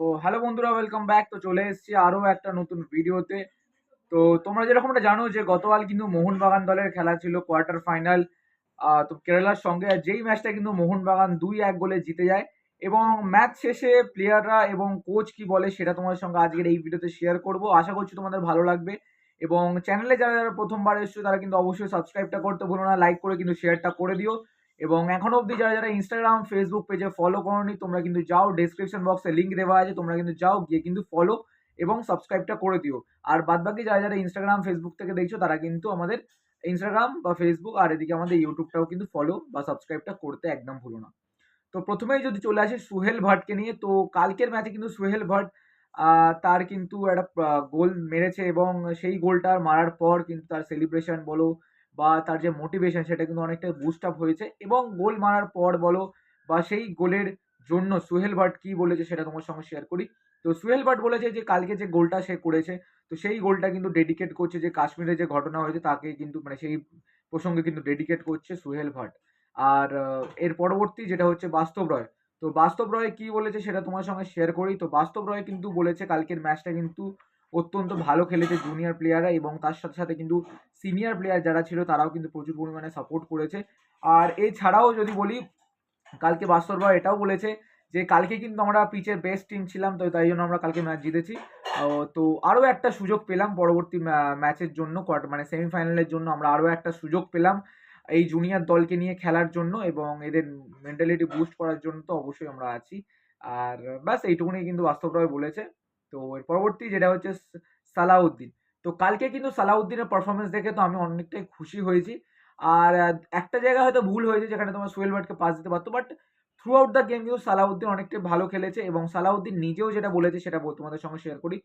তো হ্যালো বন্ধুরা, welcome back. তো চলে এসেছি আরো একটা নতুন ভিডিওতে। তো তোমরা যেরকমটা জানো যে গতকাল কিন্তু মোহনবাগান দলের খেলা ছিল কোয়ার্টার ফাইনাল। তো কেরালার সঙ্গে, আর যেই ম্যাচটা কিন্তু মোহনবাগান 2-1 গোলে জিতে যায়। এবং ম্যাচ শেষে প্লেয়াররা এবং কোচ কি বলে সেটা তোমাদের সঙ্গে আজকের এই ভিডিওতে শেয়ার করব। আশা করছি তোমাদের ভালো লাগবে। এবং চ্যানেলে যারা যারা প্রথমবার এসছো তারা কিন্তু অবশ্যই সাবস্ক্রাইবটা করতে ভুলো না, লাইক করে কিন্তু শেয়ারটা করে দিও। এবং এখনো অবধি যারা যারা ইনস্টাগ্রাম ফেসবুক পেজে ফলো করোনি তোমরা কিন্তু যাও, ডেসক্রিপশন বক্সে লিঙ্ক দেওয়া আছে, তোমরা কিন্তু যাও, গিয়ে কিন্তু ফলো এবং সাবস্ক্রাইবটা করে দিও। আর বাদবাকি যারা যারা ইনস্টাগ্রাম ফেসবুক থেকে দেখছো তারা কিন্তু আমাদের ইনস্টাগ্রাম বা ফেসবুক আর এদিকে আমাদের ইউটিউবটাও কিন্তু ফলো বা সাবস্ক্রাইবটা করতে একদম ভুলো না। তো প্রথমেই যদি চলে আসি সুহেল ভাটকে নিয়ে, তো কালকের ম্যাচে কিন্তু সুহেল ভাট তার কিন্তু একটা গোল মেরেছে এবং সেই গোলটা মারার পর কিন্তু তার সেলিব্রেশন বলো বা তার যে মোটিভেশন সেটা কিন্তু অনেকটা বুস্ট আপ হয়েছে। এবং গোল মারার পর বলো বা সেই গোলের জন্য সুহেল ভাট কি বলেছে সেটা তোমার সঙ্গে শেয়ার করি। তো সুহেল ভাট বলেছে যে কালকে যে গোলটা সে করেছে, তো সেই গোলটা কিন্তু ডেডিকেট করছে যে কাশ্মীরে যে ঘটনা হয়েছে তাকে কিন্তু মানে সেই প্রসঙ্গে কিন্তু ডেডিকেট করছে সুহেল ভাট। আর এর পরবর্তী যেটা হচ্ছে বাস্তব রয়। তো বাস্তব রয় কি বলেছে সেটা তোমার সঙ্গে শেয়ার করি। তো বাস্তব রয় কিন্তু বলেছে কালকের ম্যাচটা কিন্তু অত্যন্ত ভালো খেলেছে জুনিয়র প্লেয়াররা, এবং তার সাথে সাথে কিন্তু সিনিয়র প্লেয়ার যারা ছিল তারাও কিন্তু প্রচুর পরিমাণে সাপোর্ট করেছে। আর এছাড়াও যদি বলি, কালকে বাস্তব রয় এটাও বলেছে যে কালকে কিন্তু আমরা পিচের বেস্ট টিম ছিলাম, তো তাই জন্য আমরা কালকে ম্যাচ জিতেছি। তো আরও একটা সুযোগ পেলাম পরবর্তী ম্যাচের জন্য, কোয়ার্টার মানে সেমিফাইনালের জন্য আমরা আরও একটা সুযোগ পেলাম এই জুনিয়র দলকে নিয়ে খেলার জন্য এবং এদের মেন্টালিটি বুস্ট করার জন্য, তো অবশ্যই আমরা আছি। আর ব্যাস এইটুকুনি কিন্তু বাস্তব রয় বলেছে। তো এর পরবর্তী যেটা হচ্ছে সালাউদ্দিন। তো কালকে কিন্তু সালাউদ্দিনের পারফরমেন্স দেখে তো আমি অনেকটাই খুশি হয়েছি। আর একটা জায়গায় হয়তো ভুল হয়েছে যেখানে তোমার সোহেল ভাটকে পাস দিতে পারতো, but through out the game কিন্তু সালাউদ্দিন অনেকটাই ভালো খেলেছে। এবং সালাউদ্দিন নিজেও যেটা বলেছে সেটা তোমাদের সঙ্গে শেয়ার করি।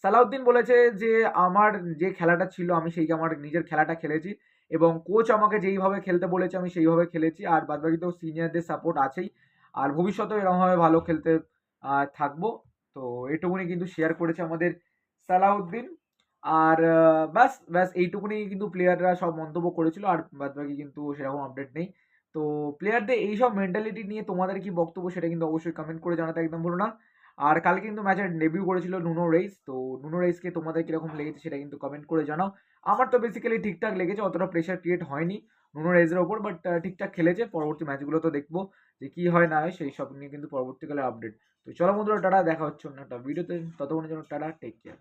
সালাউদ্দিন বলেছে যে আমার যে খেলাটা ছিল আমি সেই আমার নিজের খেলাটা খেলেছি এবং কোচ আমাকে যেইভাবে খেলতে বলেছে আমি সেইভাবে খেলেছি। আর বাদবাকি তো সিনিয়রদের সাপোর্ট আছেই, আর ভবিষ্যতেও এরকমভাবে ভালো খেলতে থাকবো। তো এটুকুনি কিন্তু শেয়ার করেছে আমাদের সালাউদ্দিন। আর ব্যাস ব্যাস এইটুকুনি কিন্তু প্লেয়াররা সব মন্তব্য করেছিল, আর বাদবাকি কিন্তু সেরকম আপডেট নেই। তো প্লেয়ারদের এইসব মেন্টালিটি নিয়ে তোমাদের কি বক্তব্য সেটা কিন্তু অবশ্যই কমেন্ট করে জানাতে একদম ভুলো না। আর কালকে কিন্তু ম্যাচের ডেবিউ করেছিল নুনো রেইস। তো নুনো রেইসকে তোমাদের কিরকম লেগেছে সেটা কিন্তু কমেন্ট করে জানাও। আমার তো বেসিক্যালি ঠিকঠাক লেগেছে, অতটা প্রেশার ক্রিয়েট হয়নি নুনো রেইসের ওপর, বাট ঠিকঠাক খেলেছে। পরবর্তী ম্যাচগুলো তো দেখবো যে কি হয় না হয়, সেই সব নিয়ে কিন্তু পরবর্তীকালে আপডেট। তো চলো বন্ধুরা, টাটা, দেখা হচ্ছে অন্য একটা ভিডিওতে, ততক্ষণের জন্য টাটা, টেক কেয়ার।